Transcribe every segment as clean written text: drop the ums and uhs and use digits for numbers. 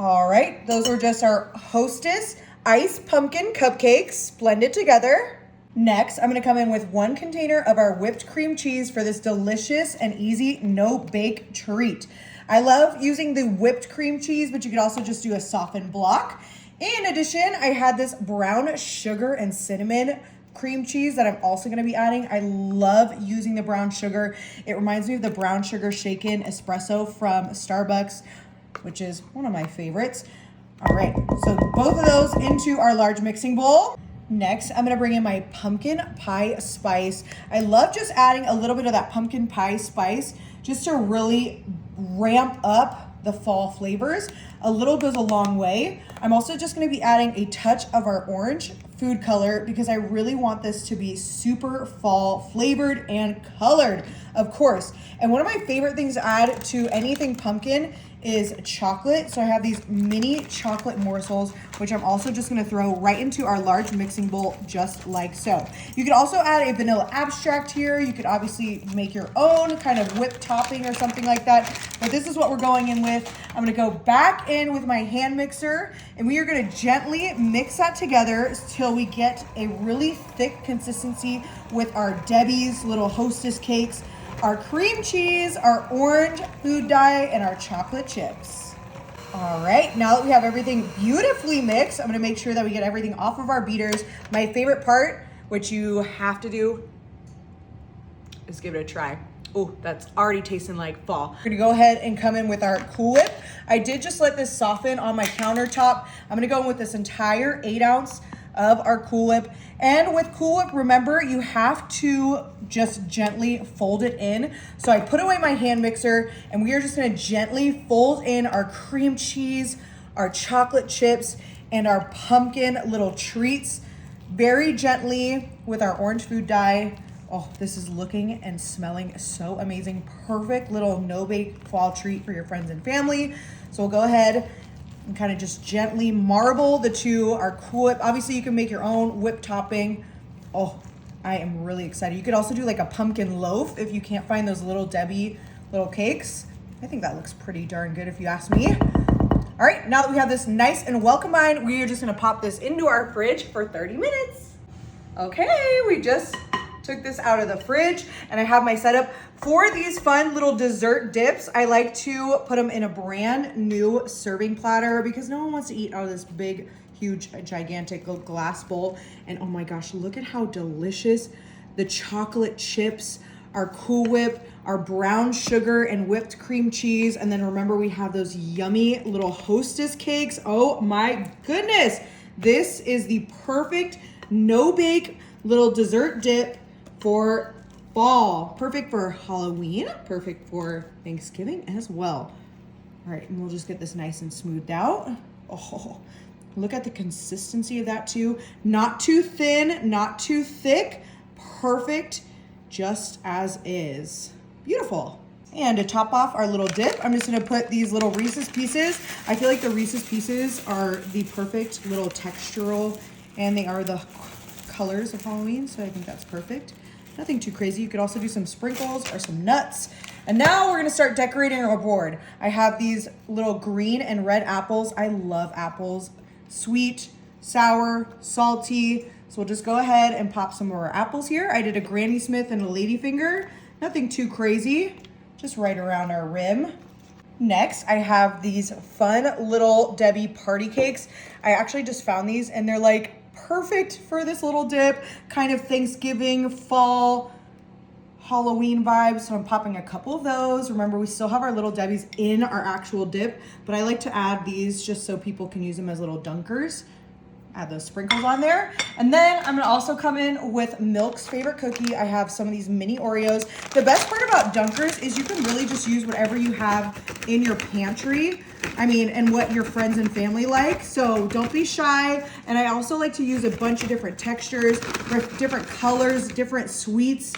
All right, those are just our Hostess Ice Pumpkin Cupcakes blended together. Next, I'm gonna come in with 1 container of our whipped cream cheese for this delicious and easy no-bake treat. I love using the whipped cream cheese, but you could also just do a softened block. In addition, I had this brown sugar and cinnamon cream cheese that I'm also gonna be adding. I love using the brown sugar. It reminds me of the brown sugar shaken espresso from Starbucks, which is one of my favorites. All right, so both of those into our large mixing bowl. Next, I'm gonna bring in my pumpkin pie spice. I love just adding a little bit of that pumpkin pie spice just to really ramp up the fall flavors. A little goes a long way. I'm also just gonna be adding a touch of our orange food color because I really want this to be super fall flavored and colored, of course. And one of my favorite things to add to anything pumpkin is chocolate. So I have these mini chocolate morsels, which I'm also just gonna throw right into our large mixing bowl, just like so. You could also add a vanilla abstract here. You could obviously make your own kind of whipped topping or something like that, but this is what we're going in with. I'm gonna go back in with my hand mixer and we are gonna gently mix that together till we get a really thick consistency with our Debbie's little Hostess cakes, our cream cheese, our orange food dye, and our chocolate chips. All right, now that we have everything beautifully mixed, I'm gonna make sure that we get everything off of our beaters. My favorite part, which you have to do, is give it a try. Oh, that's already tasting like fall. We're gonna go ahead and come in with our Cool Whip. I did just let this soften on my countertop. I'm gonna go in with this entire 8 ounce of our Cool Whip. And with Cool Whip, remember, you have to just gently fold it in. So I put away my hand mixer and we are just gonna gently fold in our cream cheese, our chocolate chips, and our pumpkin little treats very gently with our orange food dye. Oh, this is looking and smelling so amazing. Perfect little no-bake fall treat for your friends and family. So we'll go ahead and kind of just gently marble the two, our Cool Whip. Obviously, you can make your own whip topping. Oh, I am really excited. You could also do like a pumpkin loaf if you can't find those little Debbie little cakes. I think that looks pretty darn good if you ask me. All right, now that we have this nice and well combined, we are just gonna pop this into our fridge for 30 minutes. Okay, we just took this out of the fridge and I have my setup for these fun little dessert dips. I like to put them in a brand new serving platter because no one wants to eat out of this big, huge, gigantic glass bowl. And oh my gosh, look at how delicious the chocolate chips, our Cool Whip, our brown sugar and whipped cream cheese. And then remember, we have those yummy little Hostess cakes. Oh my goodness. This is the perfect no-bake little dessert dip for fall. Perfect for Halloween, perfect for Thanksgiving as well. All right, and we'll just get this nice and smoothed out. Oh, look at the consistency of that too. Not too thin, not too thick. Perfect, just as is. Beautiful. And to top off our little dip, I'm just gonna put these little Reese's Pieces. I feel like the Reese's Pieces are the perfect little textural, and they are the colors of Halloween, so I think that's perfect. Nothing too crazy. You could also do some sprinkles or some nuts. And now we're gonna start decorating our board. I have these little green and red apples. I love apples. Sweet, sour, salty. So we'll just go ahead and pop some more apples here. I did a Granny Smith and a ladyfinger. Nothing too crazy, just right around our rim. Next, I have these fun little Debbie party cakes. I actually just found these and they're like perfect for this little dip, kind of Thanksgiving, fall, Halloween vibes. So I'm popping a couple of those. Remember, we still have our little Debbies in our actual dip, but I like to add these just so people can use them as little dunkers. Add those sprinkles on there. And then I'm gonna also come in with Milk's favorite cookie. I have some of these mini Oreos. The best part about dunkers is you can really just use whatever you have in your pantry. I mean, and what your friends and family like. So don't be shy. And I also like to use a bunch of different textures, different colors, different sweets.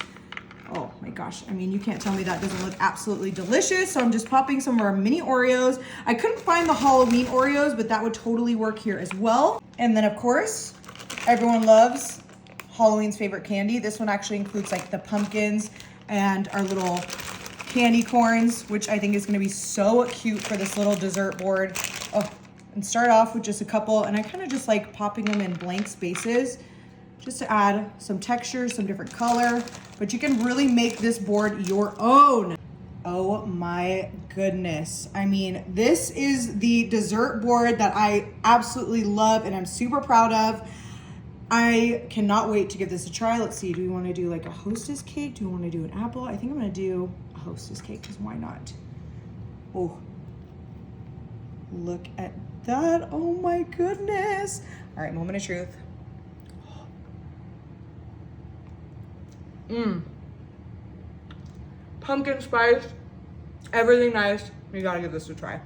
Oh my gosh, I mean, you can't tell me that doesn't look absolutely delicious. So I'm just popping some of our mini Oreos. I couldn't find the Halloween Oreos, but that would totally work here as well. And then of course, everyone loves Halloween's favorite candy. This one actually includes like the pumpkins and our little candy corns, which I think is gonna be so cute for this little dessert board. Oh, and start off with just a couple, and I kind of just like popping them in blank spaces just to add some texture, some different color, but you can really make this board your own. Oh my goodness. I mean, this is the dessert board that I absolutely love and I'm super proud of. I cannot wait to give this a try. Let's see, do we want to do like a Hostess cake? Do we want to do an apple? I think I'm going to do a Hostess cake, because why not? Oh, look at that. Oh my goodness. All right, moment of truth. Pumpkin spice, everything nice. You gotta give this a try.